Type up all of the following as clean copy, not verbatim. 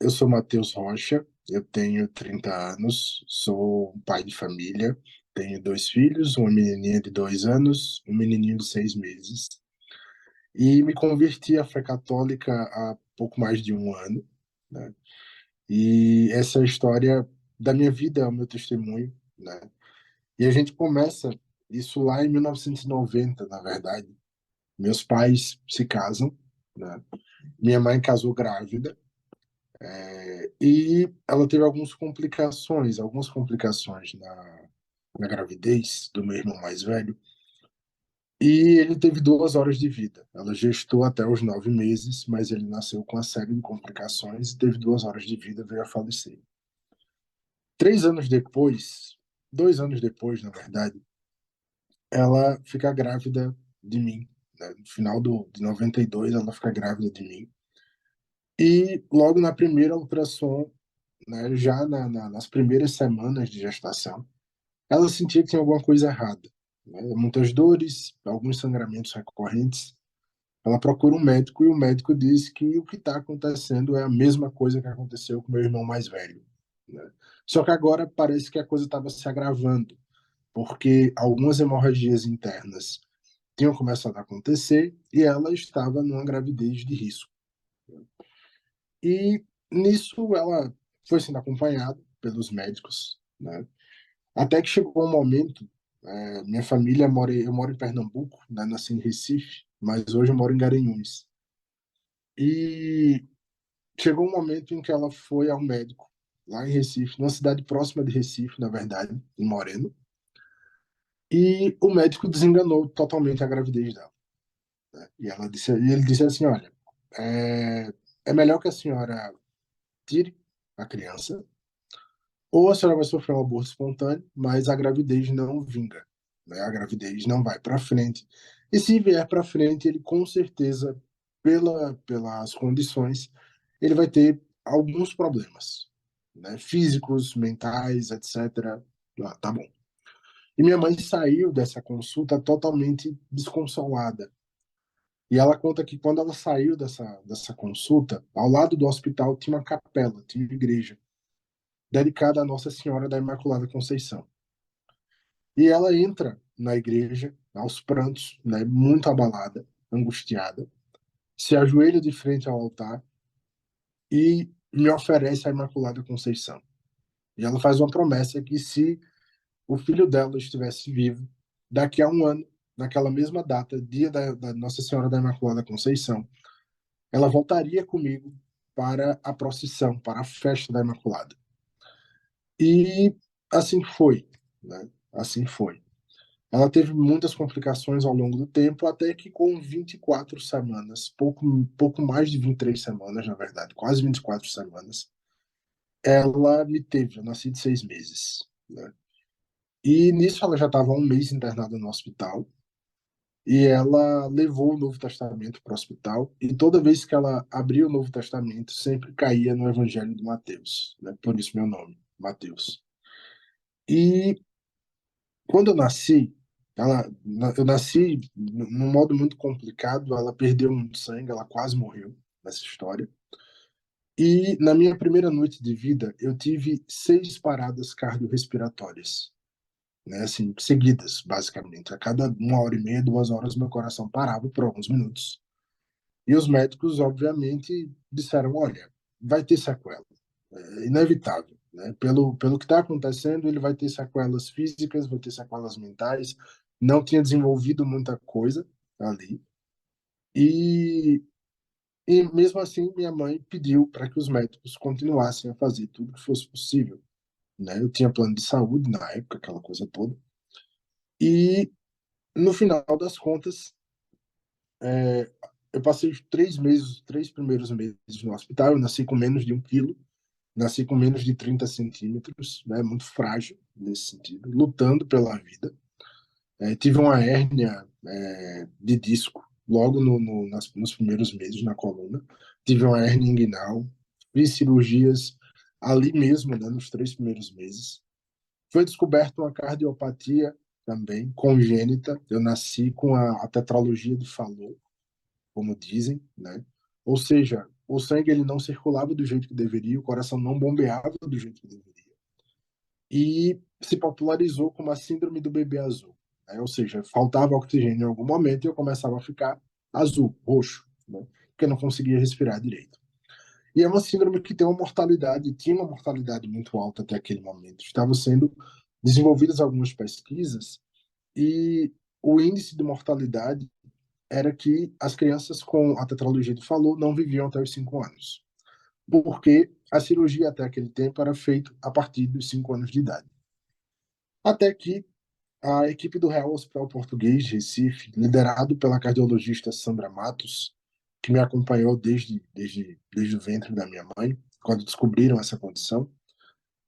Eu sou Matheus Rocha, eu tenho 30 anos, sou um pai de família, tenho dois filhos, uma menininha de 2 anos, um menininho de 6 meses. E me converti à fé católica há pouco mais de um ano, né? E essa é a história da minha vida, é o meu testemunho, né? E a gente começa isso lá em 1990, na verdade. Meus pais se casam, né? Minha mãe casou grávida. E ela teve algumas complicações na gravidez do meu irmão mais velho. E ele teve 2 horas de vida. Ela gestou até os 9 meses, mas ele nasceu com uma série de complicações e teve 2 horas de vida, veio a falecer. 3 anos depois, 2 anos depois, na verdade, ela fica grávida de mim, né? No final de 92, ela fica grávida de mim. E logo na primeira ultrassom, né, já nas primeiras semanas de gestação, ela sentia que tinha alguma coisa errada, né? Muitas dores, alguns sangramentos recorrentes. Ela procura um médico e o médico diz que o que está acontecendo é a mesma coisa que aconteceu com meu irmão mais velho, né? Só que agora parece que a coisa estava se agravando, porque algumas hemorragias internas tinham começado a acontecer e ela estava numa gravidez de risco. E nisso ela foi sendo acompanhada pelos médicos, né? Até que chegou um momento, minha família mora, eu moro em Pernambuco, né? Nasci em Recife, mas hoje eu moro em Garanhuns. E chegou um momento em que ela foi ao médico, lá em Recife, numa cidade próxima de Recife, na verdade, em Moreno, e o médico desenganou totalmente a gravidez dela, né? E ele disse assim, olha, é, é melhor que a senhora tire a criança, ou a senhora vai sofrer um aborto espontâneo, mas a gravidez não vinga, né? A gravidez não vai para frente. E se vier para frente, ele com certeza, pelas condições, ele vai ter alguns problemas, né? Físicos, mentais, etc. Ah, tá bom. E minha mãe saiu dessa consulta totalmente desconsolada. E ela conta que quando ela saiu dessa consulta, ao lado do hospital tinha uma capela, tinha uma igreja dedicada à Nossa Senhora da Imaculada Conceição. E ela entra na igreja, aos prantos, né, muito abalada, angustiada, se ajoelha de frente ao altar e me oferece a Imaculada Conceição. E ela faz uma promessa que se o filho dela estivesse vivo, daqui a um ano, naquela mesma data, dia da Nossa Senhora da Imaculada Conceição, ela voltaria comigo para a procissão, para a festa da Imaculada. E assim foi, né? Assim foi. Ela teve muitas complicações ao longo do tempo, até que com 24 semanas, pouco mais de 23 semanas, na verdade, quase 24 semanas, ela me teve. Eu nasci de 6 meses, né? E nisso ela já estava 1 mês internada no hospital, e ela levou o Novo Testamento para o hospital, e toda vez que ela abria o Novo Testamento, sempre caía no Evangelho de Mateus, né? Por isso meu nome, Mateus. E quando eu nasci, eu nasci num modo muito complicado, ela perdeu muito sangue, ela quase morreu nessa história. E na minha primeira noite de vida, eu tive 6 paradas cardiorrespiratórias, né, assim, seguidas, basicamente. A cada 1 hora e meia, 2 horas, meu coração parava por alguns minutos. E os médicos, obviamente, disseram: olha, vai ter sequela, é inevitável, né? Pelo que está acontecendo, ele vai ter sequelas físicas, vai ter sequelas mentais. Não tinha desenvolvido muita coisa ali. E, e mesmo assim, minha mãe pediu para que os médicos continuassem a fazer tudo que fosse possível, né? Eu tinha plano de saúde na época, aquela coisa toda. E no final das contas, é, eu passei os 3 meses, os 3 primeiros meses no hospital. Eu nasci com menos de 1 quilo, nasci com menos de 30 centímetros, né? Muito frágil nesse sentido, lutando pela vida. Tive uma hérnia de disco logo nos primeiros meses na coluna. Tive uma hérnia inguinal, fiz cirurgias ali mesmo, né, nos 3 primeiros meses. Foi descoberta uma cardiopatia também congênita. Eu nasci com a tetralogia de Fallot, como dizem, né? Ou seja, o sangue ele não circulava do jeito que deveria, o coração não bombeava do jeito que deveria. E se popularizou como a síndrome do bebê azul, né? Ou seja, faltava oxigênio em algum momento e eu começava a ficar azul, roxo, né? Porque eu não conseguia respirar direito. E é uma síndrome que tem uma mortalidade, tinha uma mortalidade muito alta até aquele momento. Estavam sendo desenvolvidas algumas pesquisas e o índice de mortalidade era que as crianças com a tetralogia de Fallot não viviam até os 5 anos, porque a cirurgia até aquele tempo era feita a partir dos 5 anos de idade. Até que a equipe do Real Hospital Português de Recife, liderado pela cardiologista Sandra Matos, que me acompanhou desde o ventre da minha mãe, quando descobriram essa condição,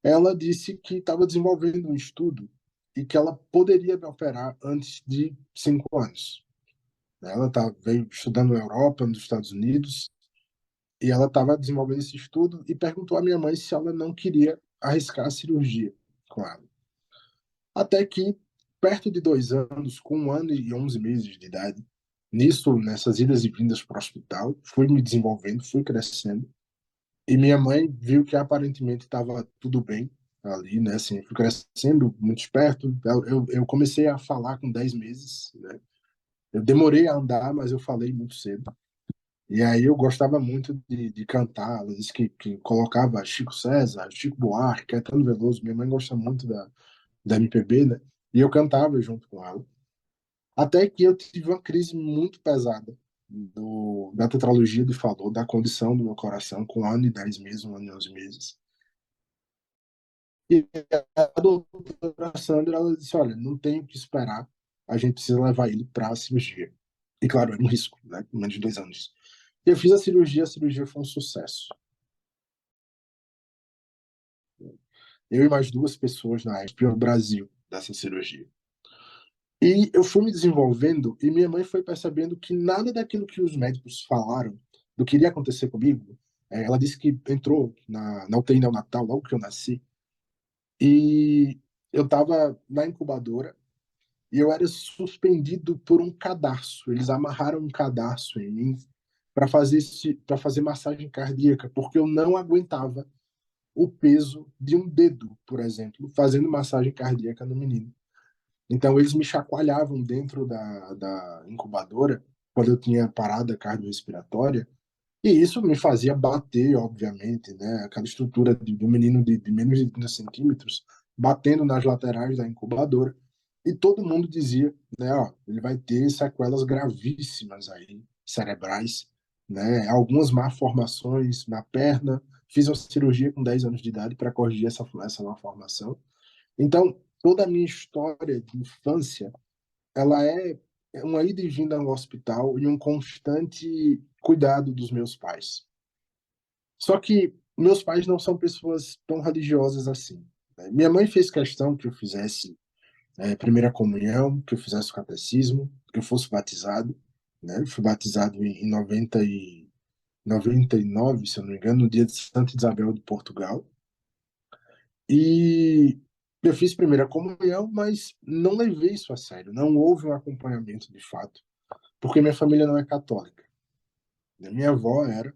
ela disse que estava desenvolvendo um estudo e que ela poderia me operar antes de 5 anos. Ela veio estudando na Europa, nos Estados Unidos, e ela estava desenvolvendo esse estudo e perguntou à minha mãe se ela não queria arriscar a cirurgia com ela. Até que, perto de 2 anos, com 1 ano e 11 meses de idade, nessas idas e vindas para o hospital, fui me desenvolvendo, fui crescendo, e minha mãe viu que aparentemente estava tudo bem ali, né? Assim, fui crescendo muito esperto. Eu comecei a falar com 10 meses, né? Eu demorei a andar, mas eu falei muito cedo. E aí eu gostava muito de cantar. Ela disse que colocava Chico César, Chico Buarque, Caetano Veloso. Minha mãe gosta muito da MPB, né? E eu cantava junto com ela. Até que eu tive uma crise muito pesada da tetralogia de Fallot, da condição do meu coração, com 1 ano e 10 meses, 1 ano e 11 meses. E a doutora Sandra, ela disse, olha, não tem o que esperar, a gente precisa levar ele para a cirurgia. E claro, era um risco, né? Com menos de 2 anos. E eu fiz a cirurgia foi um sucesso. Eu e mais duas pessoas na época, no Brasil, dessa cirurgia. E eu fui me desenvolvendo e minha mãe foi percebendo que nada daquilo que os médicos falaram do que iria acontecer comigo. Ela disse que entrou na UTI neonatal logo que eu nasci e eu estava na incubadora e eu era suspendido por um cadarço. Eles amarraram um cadarço em mim para fazer massagem cardíaca, porque eu não aguentava o peso de um dedo, por exemplo, fazendo massagem cardíaca no menino. Então, eles me chacoalhavam dentro da incubadora, quando eu tinha parada cardiorrespiratória, e isso me fazia bater, obviamente, né? Aquela estrutura do menino de menos de 30 centímetros, batendo nas laterais da incubadora. E todo mundo dizia, né? Ó, ele vai ter sequelas gravíssimas aí, cerebrais, né? Algumas malformações na perna. Fiz uma cirurgia com 10 anos de idade para corrigir essa malformação. Então, toda a minha história de infância, ela é uma ida e vinda ao hospital e um constante cuidado dos meus pais. Só que meus pais não são pessoas tão religiosas assim, né? Minha mãe fez questão que eu fizesse primeira comunhão, que eu fizesse o catecismo, que eu fosse batizado, né? Eu fui batizado em 99, se eu não me engano, no dia de Santa Isabel de Portugal. E eu fiz primeira comunhão, mas não levei isso a sério. Não houve um acompanhamento de fato, porque minha família não é católica. Minha avó era,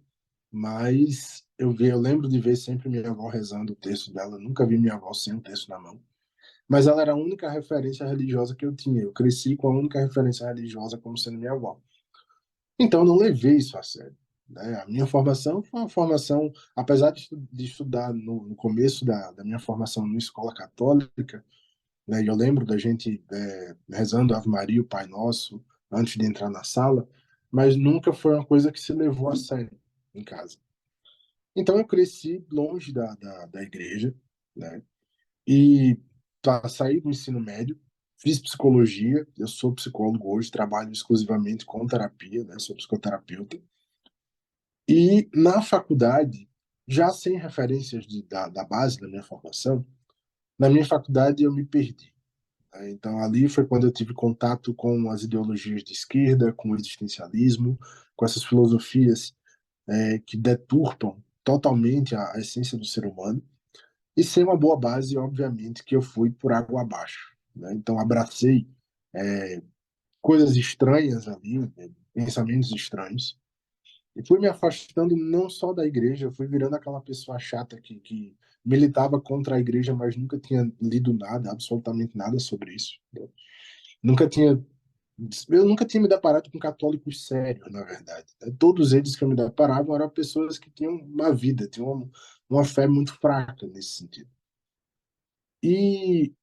mas eu lembro de ver sempre minha avó rezando o texto dela. Nunca vi minha avó sem um texto na mão. Mas ela era a única referência religiosa que eu tinha. Eu cresci com a única referência religiosa como sendo minha avó. Então eu não levei isso a sério, né? A minha formação foi uma formação, apesar de estudar no começo da minha formação numa escola católica, né? E eu lembro da gente rezando Ave Maria, o Pai Nosso, antes de entrar na sala, mas nunca foi uma coisa que se levou a sério em casa. Então eu cresci longe da igreja, né? E saí do ensino médio, fiz psicologia, eu sou psicólogo hoje, trabalho exclusivamente com terapia, né? Sou psicoterapeuta. E na faculdade, já sem referências da base da minha formação, na minha faculdade eu me perdi. Então, ali foi quando eu tive contato com as ideologias de esquerda, com o existencialismo, com essas filosofias que deturpam totalmente a essência do ser humano. E sem uma boa base, obviamente, que eu fui por água abaixo, né? Então, abracei coisas estranhas ali, pensamentos estranhos. E fui me afastando não só da igreja, eu fui virando aquela pessoa chata que militava contra a igreja, mas nunca tinha lido nada, absolutamente nada sobre isso. Nunca tinha, eu nunca tinha me deparado com católicos sérios, na verdade. Todos eles que eu me deparava eram pessoas que tinham uma vida, tinham uma fé muito fraca nesse sentido. E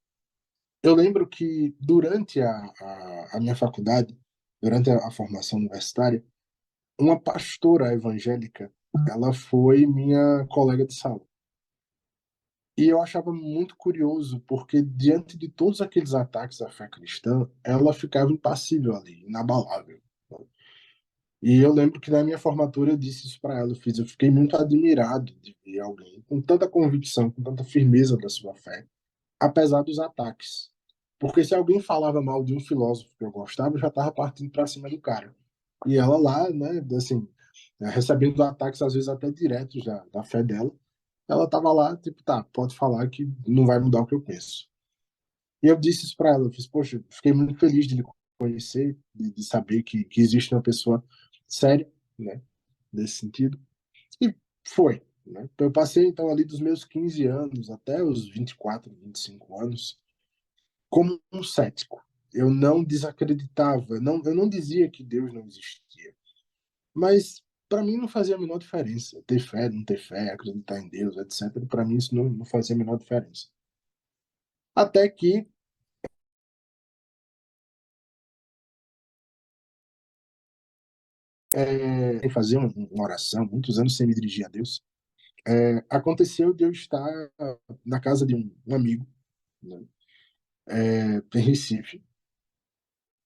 eu lembro que durante a minha faculdade, durante a formação universitária, uma pastora evangélica, ela foi minha colega de sala. E eu achava muito curioso, porque diante de todos aqueles ataques à fé cristã, ela ficava impassível ali, inabalável. E eu lembro que na minha formatura eu disse isso para ela, eu fiquei muito admirado de ver alguém com tanta convicção, com tanta firmeza da sua fé, apesar dos ataques. Porque se alguém falava mal de um filósofo que eu gostava, eu já estava partindo para cima do cara. E ela lá, né, assim, recebendo ataques às vezes até diretos da fé dela, ela estava lá, tipo, tá, pode falar que não vai mudar o que eu penso. E eu disse isso para ela, eu fiz, poxa, fiquei muito feliz de lhe conhecer, de saber que existe uma pessoa séria, né, nesse sentido. E foi, né? Eu passei, então, ali dos meus 15 anos até os 24, 25 anos, como um cético. Eu não desacreditava, não, eu não dizia que Deus não existia, mas para mim não fazia a menor diferença. Ter fé, não ter fé, acreditar em Deus, etc. Para mim isso não fazia a menor diferença. Até que sem fazer uma oração, muitos anos sem me dirigir a Deus, aconteceu de eu estar na casa de um amigo, né, em Recife.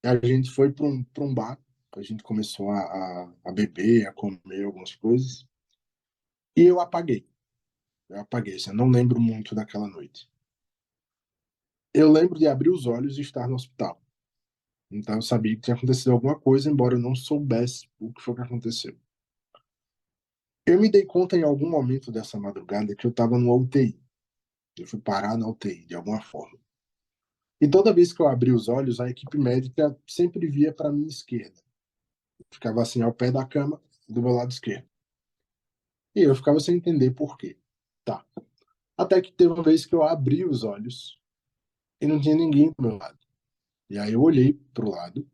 A gente foi para um bar, a gente começou a beber, a comer algumas coisas, e eu apaguei. Eu apaguei, assim, eu não lembro muito daquela noite. Eu lembro de abrir os olhos e estar no hospital. Então eu sabia que tinha acontecido alguma coisa, embora eu não soubesse o que foi que aconteceu. Eu me dei conta em algum momento dessa madrugada que eu estava no UTI. Eu fui parar na UTI, de alguma forma. E toda vez que eu abri os olhos, a equipe médica sempre via para a minha esquerda. Ficava assim, ao pé da cama, do meu lado esquerdo. E eu ficava sem entender por quê. Tá. Até que teve uma vez que eu abri os olhos e não tinha ninguém do meu lado. E aí eu olhei pro lado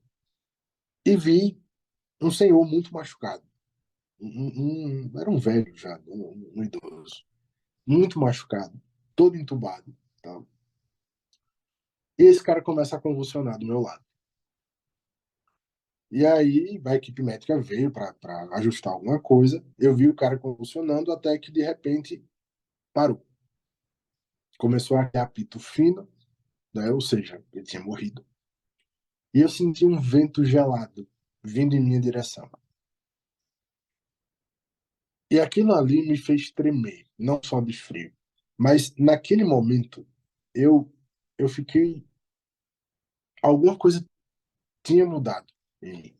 e vi um senhor muito machucado. Era um velho já, um idoso. Muito machucado, todo entubado. Tá? E esse cara começa a convulsionar do meu lado. E aí a equipe médica veio para ajustar alguma coisa. Eu vi o cara convulsionando até que de repente parou. Começou a ter apito fino, né? Ou seja, ele tinha morrido. E eu senti um vento gelado vindo em minha direção. E aquilo ali me fez tremer, não só de frio, mas naquele momento eu eu fiquei, alguma coisa tinha mudado em mim.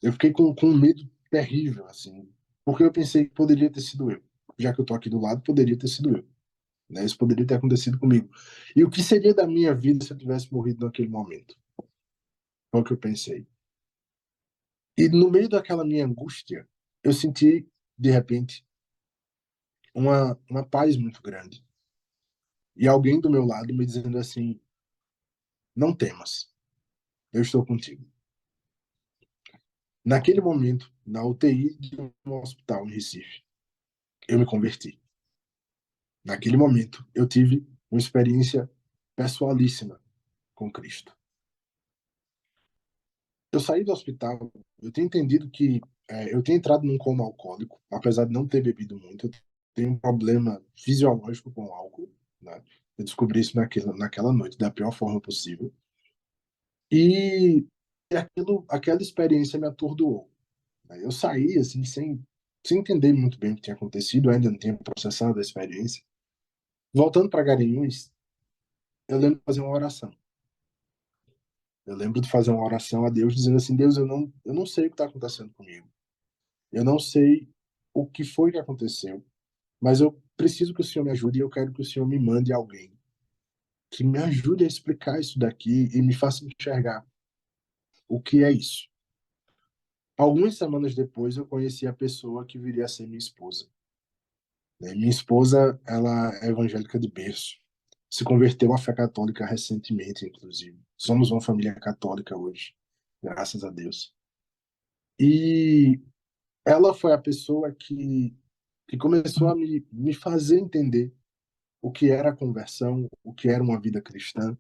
Eu fiquei com um medo terrível assim, porque eu pensei que poderia ter sido eu. Já que eu tô aqui do lado, poderia ter sido eu, né? Isso poderia ter acontecido comigo. E o que seria da minha vida se eu tivesse morrido naquele momento? Foi o que eu pensei. E no meio daquela minha angústia, eu senti de repente uma paz muito grande. E alguém do meu lado me dizendo assim: não temas, eu estou contigo. Naquele momento, na UTI de um hospital em Recife, eu me converti. Naquele momento, eu tive uma experiência pessoalíssima com Cristo. Eu saí do hospital, eu tenho entendido que eu tenho entrado num coma alcoólico, apesar de não ter bebido muito. Eu tenho um problema fisiológico com o álcool, né? Eu descobri isso naquela noite, da pior forma possível. E aquela experiência me atordoou. Eu saí assim sem entender muito bem o que tinha acontecido, eu ainda não tinha processado a experiência. Voltando para Garanhuns, eu lembro de fazer uma oração. Eu lembro de fazer uma oração a Deus dizendo assim: Deus, eu não sei o que está acontecendo comigo. Eu não sei o que foi que aconteceu, mas eu preciso que o Senhor me ajude e eu quero que o Senhor me mande alguém que me ajude a explicar isso daqui e me faça enxergar o que é isso. Algumas semanas depois, eu conheci a pessoa que viria a ser minha esposa. Né? Minha esposa, ela é evangélica de berço. Se converteu à fé católica recentemente, inclusive. Somos uma família católica hoje, graças a Deus. E ela foi a pessoa que começou a me fazer entender o que era a conversão, o que era uma vida cristã.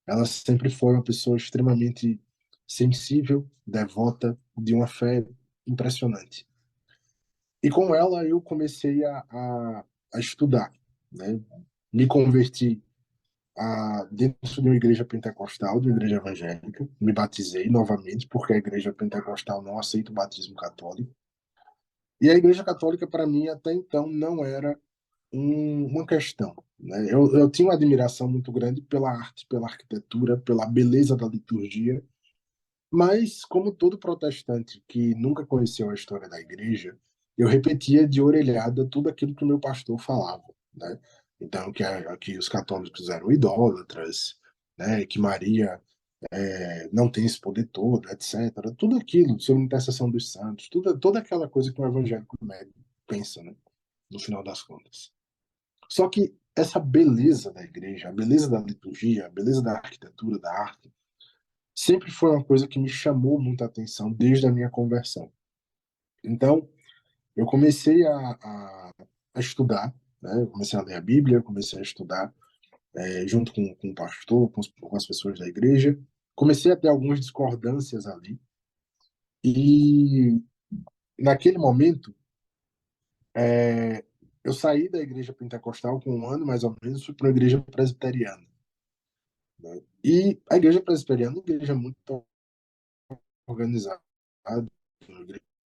Ela sempre foi uma pessoa extremamente sensível, devota, de uma fé impressionante. E com ela eu comecei a estudar, né? Me converti dentro de uma igreja pentecostal, de uma igreja evangélica. Me batizei novamente, porque a igreja pentecostal não aceita o batismo católico. E a igreja católica, para mim, até então, não era uma questão. Né? Eu tinha uma admiração muito grande pela arte, pela arquitetura, pela beleza da liturgia, mas, como todo protestante que nunca conheceu a história da igreja, eu repetia de orelhada tudo aquilo que o meu pastor falava, né? Então, que os católicos eram idólatras, né? Que Maria não tem esse poder todo, etc. Tudo aquilo sobre a intercessão dos santos, toda aquela coisa que um evangélico médio pensa, né? No final das contas. Só que essa beleza da igreja, a beleza da liturgia, a beleza da arquitetura, da arte, sempre foi uma coisa que me chamou muita atenção desde a minha conversão. Então, eu comecei a estudar, né? Eu comecei a ler a Bíblia, comecei a estudar junto com o pastor, com as pessoas da igreja. Comecei a ter algumas discordâncias ali. E naquele momento, eu saí da igreja pentecostal com um ano, mais ou menos, fui para a igreja presbiteriana. Né? E a igreja presbiteriana é uma igreja muito organizada, uma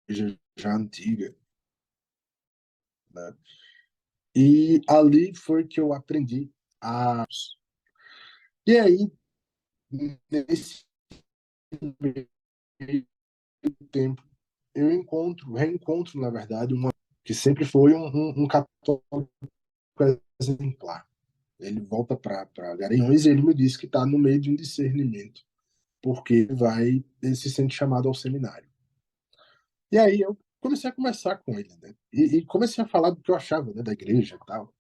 igreja já antiga, né? E ali foi que eu aprendi a. E aí, nesse meio tempo, eu reencontro, na verdade, uma que sempre foi um católico exemplar. Ele volta para Garanhuns e ele me disse que está no meio de um discernimento, porque ele se sente chamado ao seminário. E aí eu comecei a conversar com ele, né? E comecei a falar do que eu achava, né, da igreja e tal.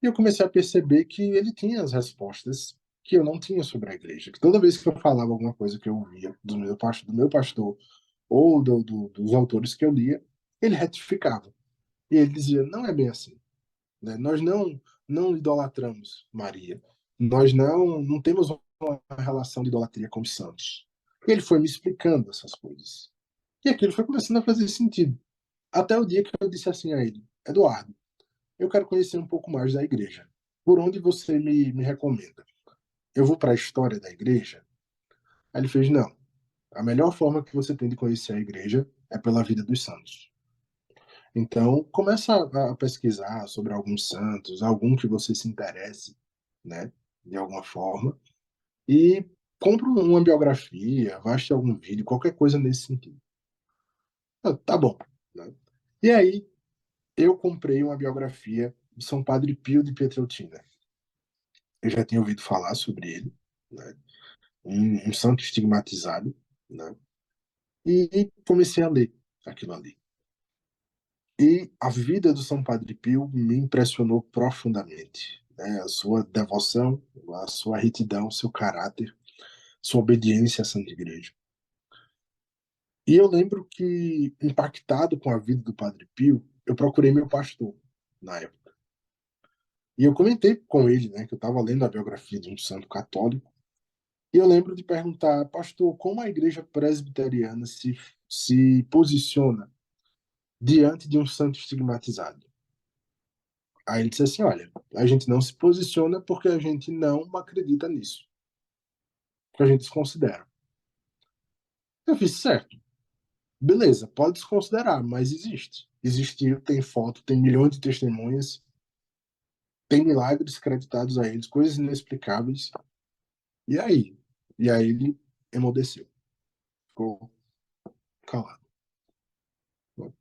E eu comecei a perceber que ele tinha as respostas que eu não tinha sobre a igreja. Que toda vez que eu falava alguma coisa que eu ouvia do meu pastor ou dos autores que eu lia, ele retificava. E ele dizia: não é bem assim. Né? Nós não idolatramos Maria. Nós não temos uma relação de idolatria com os santos. E ele foi me explicando essas coisas. E aquilo foi começando a fazer sentido. Até o dia que eu disse assim a ele: Eduardo, eu quero conhecer um pouco mais da igreja. Por onde você me recomenda? Eu vou para a história da igreja? Aí ele fez: não. A melhor forma que você tem de conhecer a igreja é pela vida dos santos. Então, começa a pesquisar sobre alguns santos, algum que você se interesse, né, de alguma forma, e compra uma biografia, vai assistir algum vídeo, qualquer coisa nesse sentido. Tá bom. Né? E aí, eu comprei uma biografia de São Padre Pio de Pietrelcina. Eu já tinha ouvido falar sobre ele, né? Um santo estigmatizado, né? E comecei a ler aquilo ali. E a vida do São Padre Pio me impressionou profundamente, né? A sua devoção, a sua retidão, seu caráter, sua obediência à Santa Igreja. E eu lembro que, impactado com a vida do Padre Pio, eu procurei meu pastor na época. E eu comentei com ele, né, que eu estava lendo a biografia de um santo católico. E eu lembro de perguntar: pastor, como a igreja presbiteriana se posiciona diante de um santo estigmatizado? Aí ele disse assim: olha, a gente não se posiciona porque a gente não acredita nisso, porque a gente desconsidera. Eu fiz: certo, beleza, pode desconsiderar, mas existe. Existiu, tem foto, tem milhões de testemunhas, tem milagres creditados a eles, coisas inexplicáveis. E aí? E aí ele emudeceu, ficou calado.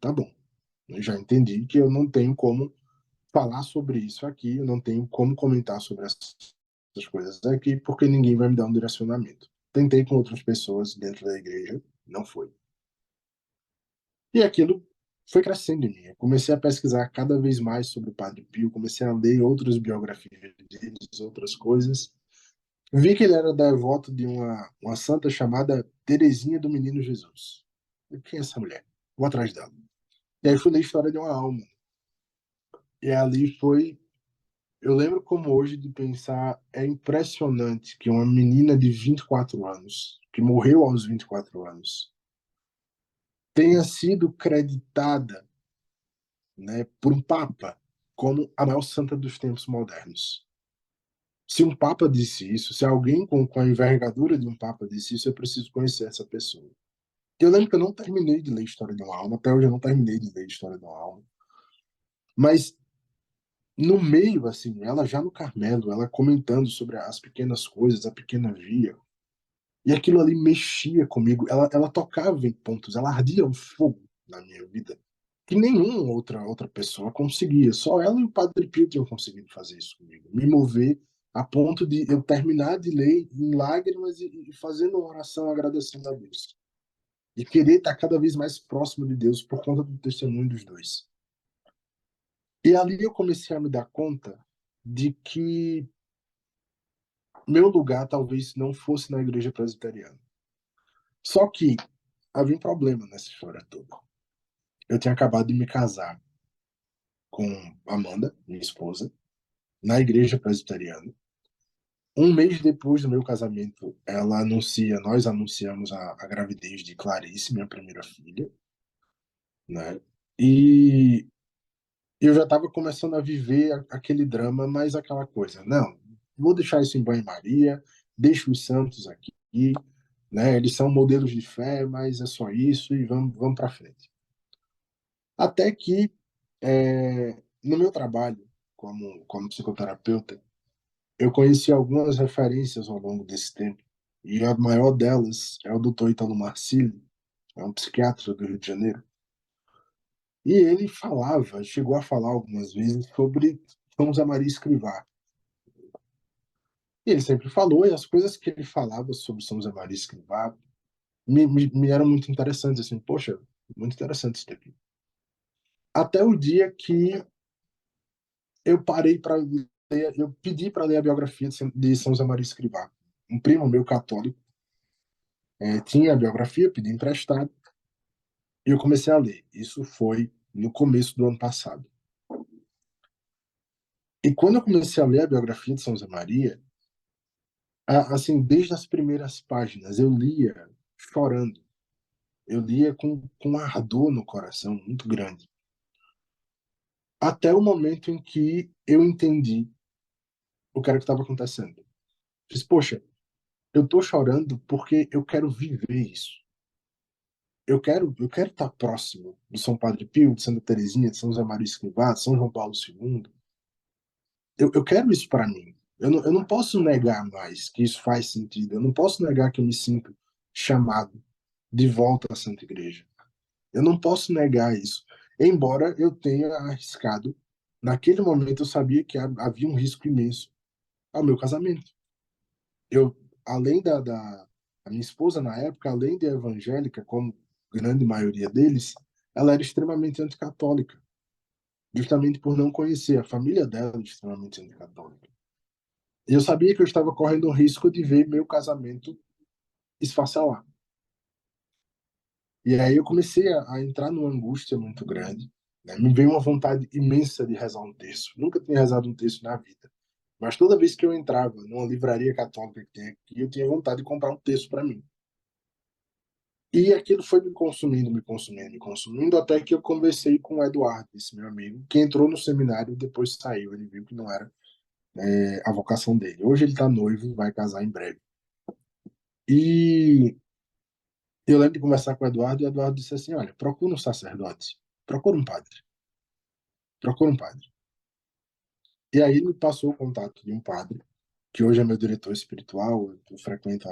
Tá bom, eu já entendi que eu não tenho como falar sobre isso aqui, eu não tenho como comentar sobre essas coisas aqui, porque ninguém vai me dar um direcionamento. Tentei com outras pessoas dentro da igreja, não foi. E aquilo foi crescendo em mim. Eu comecei a pesquisar cada vez mais sobre o Padre Pio, comecei a ler outras biografias deles, outras coisas. Vi que ele era devoto de uma santa chamada Teresinha do Menino Jesus. Quem é essa mulher? Vou atrás dela. E aí fui ler a história de uma alma. E ali foi. Eu lembro como hoje de pensar, é impressionante que uma menina de 24 anos, que morreu aos 24 anos, tenha sido creditada, né, por um papa como a maior santa dos tempos modernos. Se um papa disse isso, se alguém com a envergadura de um papa disse isso, eu preciso conhecer essa pessoa. Eu lembro que eu não terminei de ler História de uma Alma, até hoje eu não terminei de ler História de uma Alma, mas no meio, assim, ela já no Carmelo, ela comentando sobre as pequenas coisas, a pequena via, e aquilo ali mexia comigo, ela tocava em pontos, ela ardia um fogo na minha vida, que nenhuma outra pessoa conseguia, só ela e o Padre Pio tinham conseguido fazer isso comigo, me mover a ponto de eu terminar de ler em lágrimas e fazendo uma oração agradecendo a Deus. E querer estar cada vez mais próximo de Deus por conta do testemunho dos dois. E ali eu comecei a me dar conta de que meu lugar talvez não fosse na igreja presbiteriana. Só que havia um problema nessa história toda. Eu tinha acabado de me casar com Amanda, minha esposa, na igreja presbiteriana. Um mês depois do meu casamento, nós anunciamos a gravidez de Clarice, minha primeira filha, né? E eu já estava começando a viver aquele drama, mas aquela coisa, não, vou deixar isso em banho-maria, deixo os santos aqui, né? Eles são modelos de fé, mas é só isso e vamos para frente. Até que, no meu trabalho como psicoterapeuta, eu conheci algumas referências ao longo desse tempo, e a maior delas é o Dr. Italo Marcilli, é um psiquiatra do Rio de Janeiro, e ele chegou a falar algumas vezes sobre São José Maria Escrivá. E ele sempre falou, e as coisas que ele falava sobre São José Maria Escrivá me eram muito interessantes, assim, poxa, muito interessante isso daqui. Até o dia que eu parei para ler, eu pedi para ler a biografia de São José Maria Escrivá. Um primo meu católico tinha a biografia, pedi emprestado, e eu comecei a ler. Isso foi no começo do ano passado. E quando eu comecei a ler a biografia de São José Maria, assim, desde as primeiras páginas, eu lia chorando. Eu lia com ardor no coração muito grande. Até o momento em que eu entendi o que era que estava acontecendo. Fiz, poxa, eu tô chorando porque eu quero viver isso. Eu quero estar próximo de São Padre Pio, de Santa Teresinha, de São José Maria Escrivá, de São João Paulo II. Eu quero isso para mim. Eu não posso negar mais que isso faz sentido. Eu não posso negar que eu me sinto chamado de volta à Santa Igreja. Eu não posso negar isso. Embora eu tenha arriscado, naquele momento eu sabia que havia um risco imenso ao meu casamento. Eu, além a minha esposa na época, além de evangélica, como grande maioria deles, ela era extremamente anticatólica, justamente por não conhecer a família dela era extremamente anticatólica. E eu sabia que eu estava correndo o risco de ver meu casamento esfacelar. E aí eu comecei a entrar numa angústia muito grande, né? Me veio uma vontade imensa de rezar um terço. Nunca tinha rezado um terço na vida. Mas toda vez que eu entrava numa livraria católica que tem aqui, eu tinha vontade de comprar um terço para mim. E aquilo foi me consumindo, me consumindo, me consumindo, até que eu conversei com o Eduardo, esse meu amigo, que entrou no seminário e depois saiu. Ele viu que não era a vocação dele. Hoje ele está noivo, vai casar em breve. E eu lembro de conversar com o Eduardo, e o Eduardo disse assim: olha, procura um sacerdote, procura um padre, procura um padre. E aí ele me passou o contato de um padre, que hoje é meu diretor espiritual, eu frequento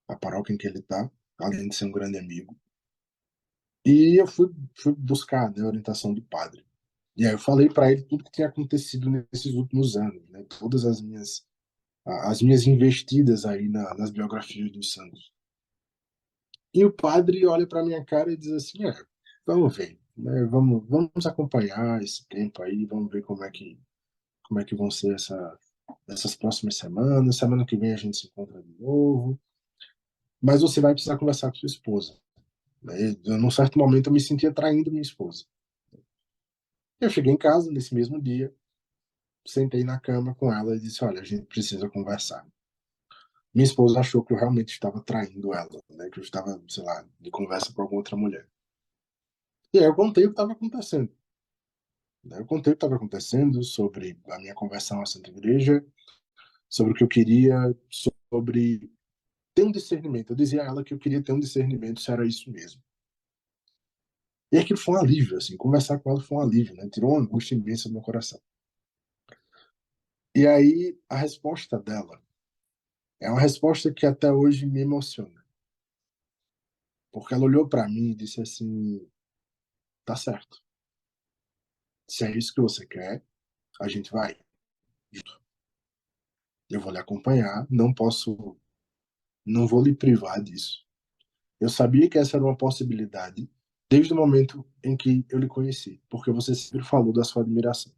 a paróquia em que ele está, além de ser um grande amigo. E eu fui buscar, né, a orientação do padre. E aí eu falei para ele tudo que tinha acontecido nesses últimos anos, né, todas as minhas investidas aí nas biografias dos santos. E o padre olha para minha cara e diz assim: vamos ver, né? Vamos acompanhar esse tempo aí, vamos ver como é que vão ser essas próximas semanas. Semana que vem a gente se encontra de novo. Mas você vai precisar conversar com sua esposa, né? Num certo momento eu me sentia traindo minha esposa. Eu cheguei em casa nesse mesmo dia, sentei na cama com ela e disse: Olha, a gente precisa conversar. Minha esposa achou que eu realmente estava traindo ela, né? Que eu estava, sei lá, de conversa com alguma outra mulher. E aí eu contei o que estava acontecendo, né? Eu contei o que estava acontecendo sobre a minha conversão à Santa Igreja, sobre o que eu queria, sobre ter um discernimento. Eu dizia a ela que eu queria ter um discernimento se era isso mesmo. E aquilo foi um alívio, assim, conversar com ela foi um alívio, né? Tirou uma angústia imensa do meu coração. E aí a resposta dela é uma resposta que até hoje me emociona, porque ela olhou para mim e disse assim: tá certo, se é isso que você quer, a gente vai. Eu vou lhe acompanhar, não vou lhe privar disso. Eu sabia que essa era uma possibilidade desde o momento em que eu lhe conheci, porque você sempre falou da sua admiração.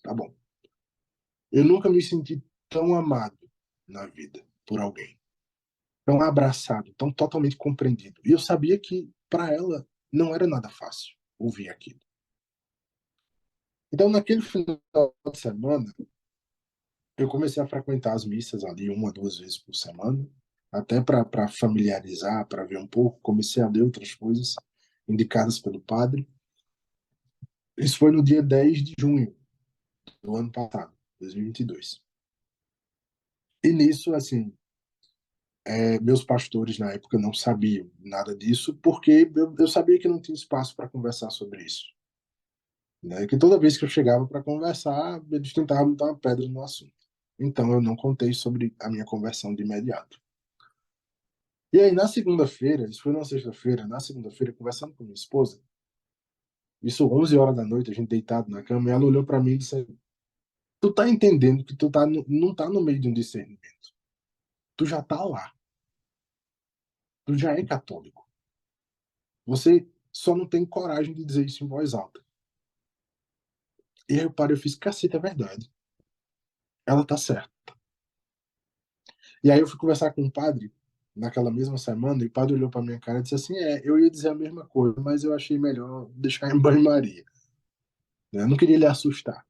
Tá bom. Eu nunca me senti tão amado na vida por alguém, tão abraçado, tão totalmente compreendido. E eu sabia que para ela não era nada fácil ouvir aquilo. Então, naquele final de semana, eu comecei a frequentar as missas ali uma, duas vezes por semana, até para familiarizar, para ver um pouco. Comecei a ler outras coisas indicadas pelo padre. Isso foi no dia 10 de junho do ano passado, 2022. E nisso, assim, meus pastores na época não sabiam nada disso, porque eu sabia que não tinha espaço para conversar sobre isso. Né? Que toda vez que eu chegava para conversar, eles tentavam botar uma pedra no assunto. Então eu não contei sobre a minha conversão de imediato. E aí, na segunda-feira, isso foi na sexta-feira, na segunda-feira, conversando com minha esposa, isso 11 horas da noite, a gente deitado na cama, e ela olhou para mim e disse: Tu tá entendendo que tu tá não tá no meio de um discernimento. Tu já tá lá. Tu já é católico. Você só não tem coragem de dizer isso em voz alta. E aí eu parei, eu fiz: Caceta, é verdade. Ela tá certa. E aí eu fui conversar com o padre naquela mesma semana, e o padre olhou para minha cara e disse assim: eu ia dizer a mesma coisa, mas eu achei melhor deixar em banho-maria. Né? Eu não queria lhe assustar.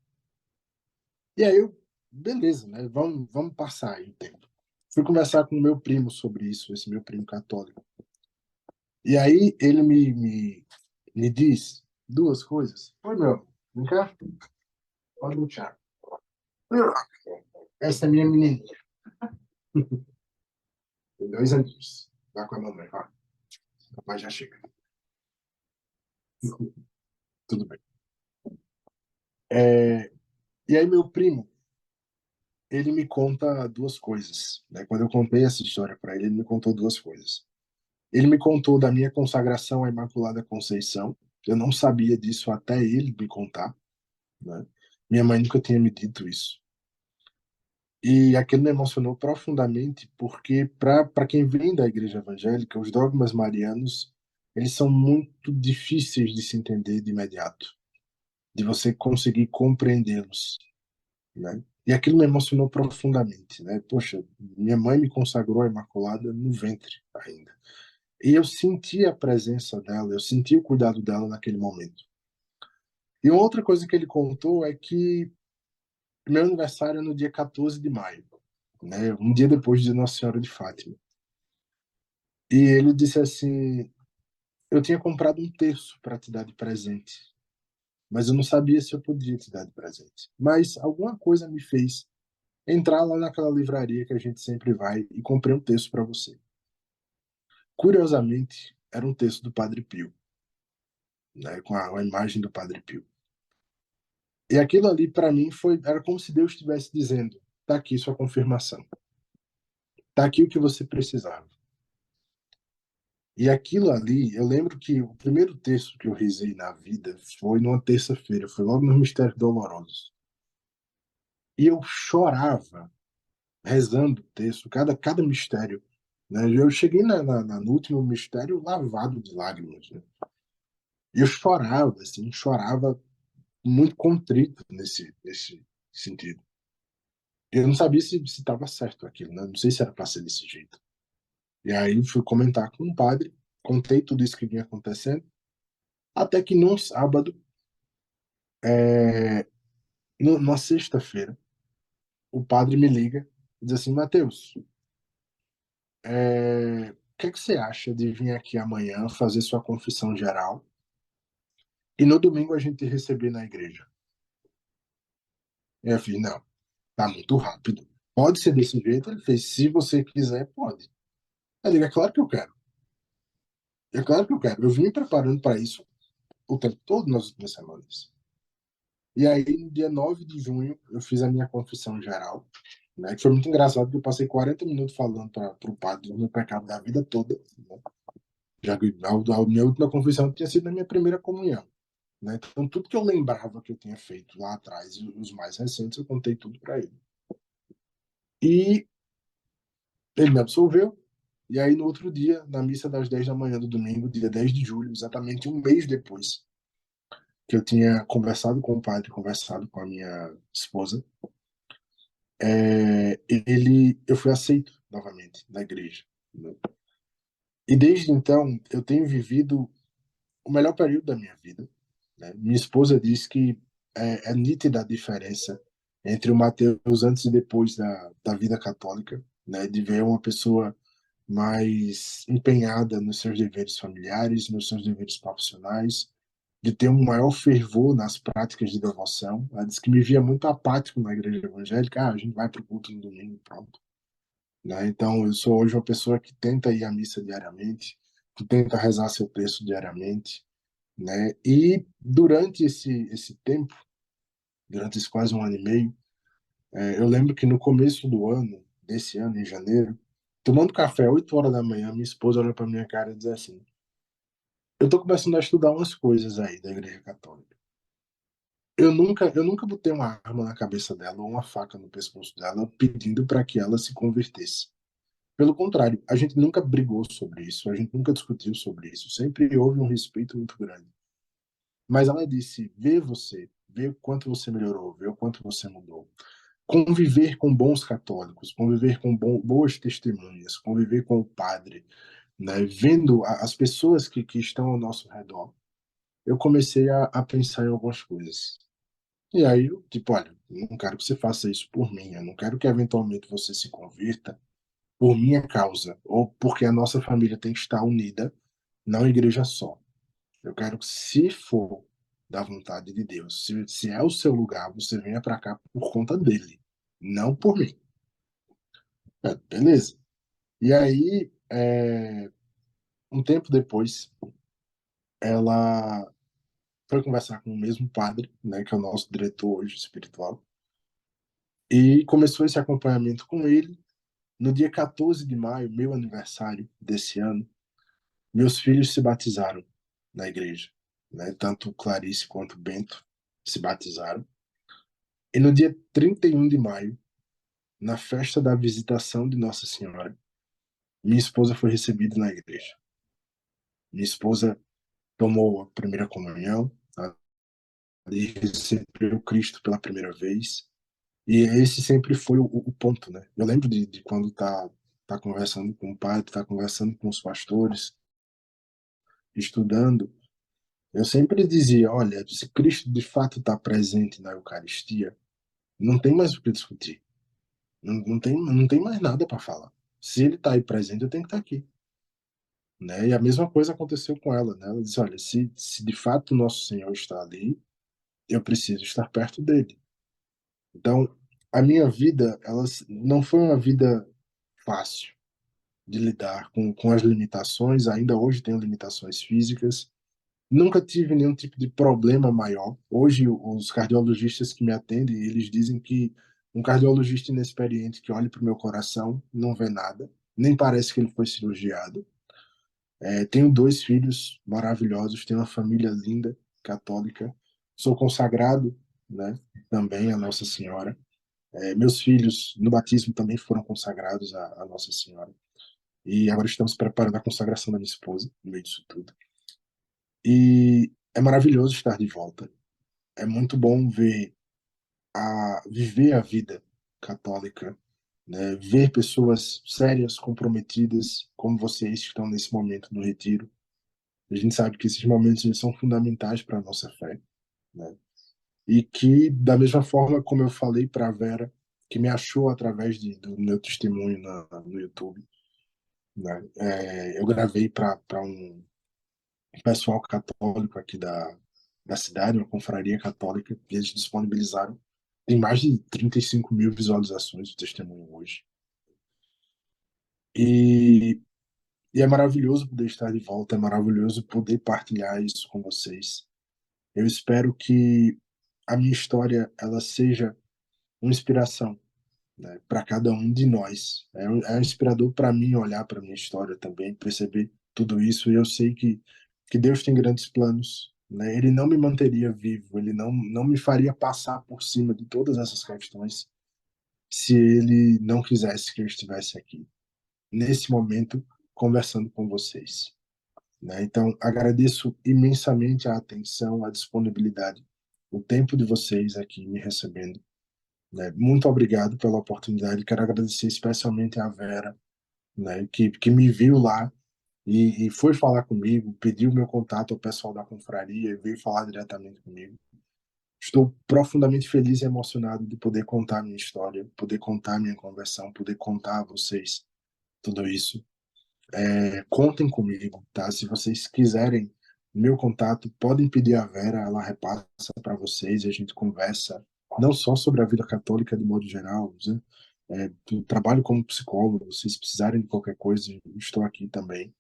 E aí eu, beleza, né? Vamos passar aí o tempo. Fui conversar com o meu primo sobre isso, esse meu primo católico. E aí ele me diz duas coisas. Oi, meu, vem cá, pode lutar. Essa é minha menininha, tem 2 aninhos. Vai com a mamãe, vai. Papai já chega. Tudo bem. É, e aí meu primo, ele me conta duas coisas. Né? Quando eu contei essa história para ele, ele me contou duas coisas. Ele me contou da minha consagração à Imaculada Conceição. Eu não sabia disso até ele me contar, né? Minha mãe nunca tinha me dito isso. E aquilo me emocionou profundamente, porque para quem vem da igreja evangélica, os dogmas marianos, eles são muito difíceis de se entender de imediato, de você conseguir compreendê-los, né? E aquilo me emocionou profundamente, né? Poxa, minha mãe me consagrou a Imaculada no ventre ainda. E eu senti a presença dela, eu senti o cuidado dela naquele momento. E uma outra coisa que ele contou é que meu aniversário é no dia 14 de maio, né? Um dia depois de Nossa Senhora de Fátima. E ele disse assim: Eu tinha comprado um terço para te dar de presente, mas eu não sabia se eu podia te dar de presente. Mas alguma coisa me fez entrar lá naquela livraria que a gente sempre vai e comprei um terço para você. Curiosamente, era um texto do Padre Pio, né? Com a imagem do Padre Pio. E aquilo ali, para mim, era como se Deus estivesse dizendo: tá aqui sua confirmação. Tá aqui o que você precisava. E aquilo ali, eu lembro que o primeiro texto que eu rezei na vida foi numa terça-feira, foi logo nos Mistérios Dolorosos. E eu chorava rezando o texto, cada mistério. né? Eu cheguei no último mistério lavado de lágrimas, né? E eu chorava, assim, chorava muito contrito nesse sentido. Eu não sabia se estava certo aquilo, né? Não sei se era para ser desse jeito. E aí fui comentar com o padre, contei tudo isso que vinha acontecendo, até que num sábado, numa sexta-feira, o padre me liga e diz assim: Mateus, o que é que você acha de vir aqui amanhã fazer sua confissão geral e no domingo a gente receber na igreja? Eu falei: não, tá muito rápido. Pode ser desse jeito? Ele fez: se você quiser, pode. Eu digo: é claro que eu quero. É claro que eu quero. Eu vim me preparando para isso o tempo todo nas últimas semanas. E aí, no dia 9 de junho, eu fiz a minha confissão geral, né? Que foi muito engraçado, porque eu passei 40 minutos falando para o padre do meu pecado da vida toda, né? Já que a minha última confissão tinha sido na minha primeira comunhão, né? Então, tudo que eu lembrava que eu tinha feito lá atrás, e os mais recentes, eu contei tudo para ele. E ele me absolveu. E aí, no outro dia, na missa das 10 da manhã do domingo, dia 10 de julho, exatamente um mês depois que eu tinha conversado com o padre, conversado com a minha esposa, eu fui aceito novamente na igreja, né? E desde então, eu tenho vivido o melhor período da minha vida, né? Minha esposa diz que é nítida a diferença entre o Mateus antes e depois da vida católica, né? De ver uma pessoa mais empenhada nos seus deveres familiares, nos seus deveres profissionais, de ter um maior fervor nas práticas de devoção. Ela disse que me via muito apático na igreja evangélica. A gente vai para o culto no domingo, pronto, né? Então, eu sou hoje uma pessoa que tenta ir à missa diariamente, que tenta rezar seu texto diariamente, né? E durante esse tempo, durante esse quase um ano e meio, eu lembro que no começo do ano, desse ano, em janeiro, tomando café 8 horas da manhã, minha esposa olhou para minha cara e disse assim: eu tô começando a estudar umas coisas aí da Igreja Católica. Eu nunca botei uma arma na cabeça dela ou uma faca no pescoço dela pedindo para que ela se convertesse. Pelo contrário, a gente nunca brigou sobre isso, a gente nunca discutiu sobre isso, sempre houve um respeito muito grande. Mas ela disse: vê o quanto você melhorou, vê o quanto você mudou. Conviver com bons católicos, conviver com boas testemunhas, conviver com o padre, né, vendo as pessoas que estão ao nosso redor, eu comecei a pensar em algumas coisas. E aí, eu, tipo, olha, eu não quero que você faça isso por mim, eu não quero que eventualmente você se converta por minha causa, ou porque a nossa família tem que estar unida, não igreja só. Eu quero que, se for da vontade de Deus, se é o seu lugar, você venha para cá por conta dele, não por mim. Beleza. E aí, um tempo depois, ela foi conversar com o mesmo padre, né, que é o nosso diretor hoje espiritual, e começou esse acompanhamento com ele. No dia 14 de maio, meu aniversário desse ano, meus filhos se batizaram na igreja, né? Tanto Clarice quanto Bento se batizaram. E no dia 31 de maio, na festa da visitação de Nossa Senhora, minha esposa foi recebida na igreja. Minha esposa tomou a primeira comunhão, ali recebeu Cristo pela primeira vez. E esse sempre foi o ponto, né? Eu lembro de quando tá conversando com o padre, tá conversando com os pastores, estudando. Eu sempre dizia: olha, se Cristo de fato está presente na Eucaristia, não tem mais o que discutir. Não tem mais nada para falar. Se ele está aí presente, eu tenho que estar aqui. Né? E a mesma coisa aconteceu com ela. Né? Ela disse: olha, se de fato o nosso Senhor está ali, eu preciso estar perto dele. Então, a minha vida, ela não foi uma vida fácil de lidar com as limitações. Ainda hoje tenho limitações físicas. Nunca tive nenhum tipo de problema maior. Hoje, os cardiologistas que me atendem, eles dizem que um cardiologista inexperiente que olha para o meu coração não vê nada, nem parece que ele foi cirurgiado. Tenho dois filhos maravilhosos, tenho uma família linda, católica. Sou consagrado, né, também a Nossa Senhora. Meus filhos, no batismo, também foram consagrados à Nossa Senhora. E agora estamos preparando a consagração da minha esposa, no meio disso tudo. E é maravilhoso estar de volta. É muito bom viver a vida católica, né? Ver pessoas sérias, comprometidas, como vocês que estão nesse momento no retiro. A gente sabe que esses momentos eles são fundamentais para a nossa fé, né? E que, da mesma forma como eu falei para a Vera, que me achou através do meu testemunho no YouTube, né? Eu gravei para um pessoal católico aqui da cidade, uma confraria católica, e eles disponibilizaram. Tem mais de 35 mil visualizações do testemunho hoje. E, e é maravilhoso poder estar de volta, é maravilhoso poder partilhar isso com vocês. Eu espero que a minha história ela seja uma inspiração, né, para cada um de nós. É inspirador para mim olhar para minha história também, perceber tudo isso. E eu sei que Deus tem grandes planos. Né? Ele não me manteria vivo, ele não me faria passar por cima de todas essas questões se ele não quisesse que eu estivesse aqui, nesse momento, conversando com vocês. Né? Então, agradeço imensamente a atenção, a disponibilidade, o tempo de vocês aqui me recebendo. Né? Muito obrigado pela oportunidade. Quero agradecer especialmente a Vera, né? que me viu lá e foi falar comigo, pediu meu contato ao pessoal da confraria e veio falar diretamente comigo. Estou profundamente feliz e emocionado de poder contar a minha história, poder contar a minha conversão, poder contar a vocês tudo isso. Contem comigo, tá? Se vocês quiserem meu contato, podem pedir a Vera, ela repassa para vocês e a gente conversa não só sobre a vida católica de modo geral, né? Trabalho como psicólogo, se vocês precisarem de qualquer coisa, estou aqui também.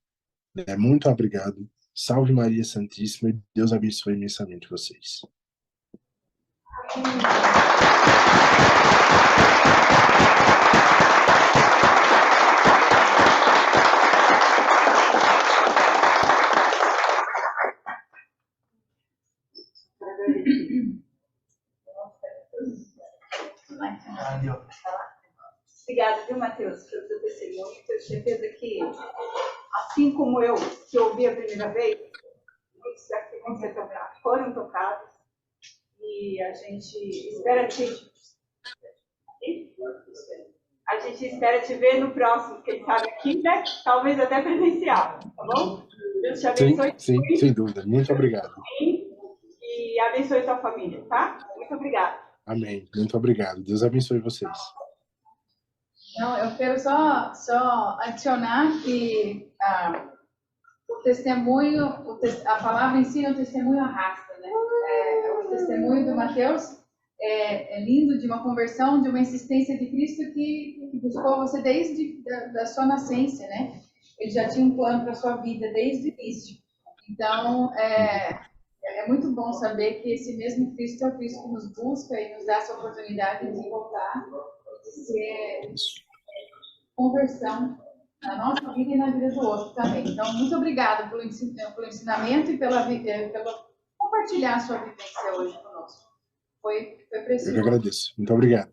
Muito obrigado. Salve Maria Santíssima e Deus abençoe imensamente vocês. Obrigada, viu, Matheus, pelo seu testemunho. Tenho certeza que, assim como eu, que ouvi a primeira vez, muitos aqui vão ser tocados, foram tocados, e a gente espera te ver no próximo, quem sabe aqui, né? Talvez até presencial, tá bom? Deus te abençoe. Sim, sem dúvida. Muito obrigado. E abençoe sua família, tá? Muito obrigada. Amém. Muito obrigado. Deus abençoe vocês. Não, eu quero só adicionar que o testemunho, a palavra em si, o testemunho arrasta, né? O testemunho do Mateus é lindo, de uma conversão, de uma insistência de Cristo que buscou você desde da sua nascença, né? Ele já tinha um plano para a sua vida desde o início. Então, é muito bom saber que esse mesmo Cristo é o Cristo que nos busca e nos dá essa oportunidade de voltar, de ser conversão na nossa vida e na vida do outro também. Então, muito obrigada pelo ensinamento e pelo compartilhar a sua vivência hoje conosco. Foi precioso. Eu que agradeço. Muito obrigado.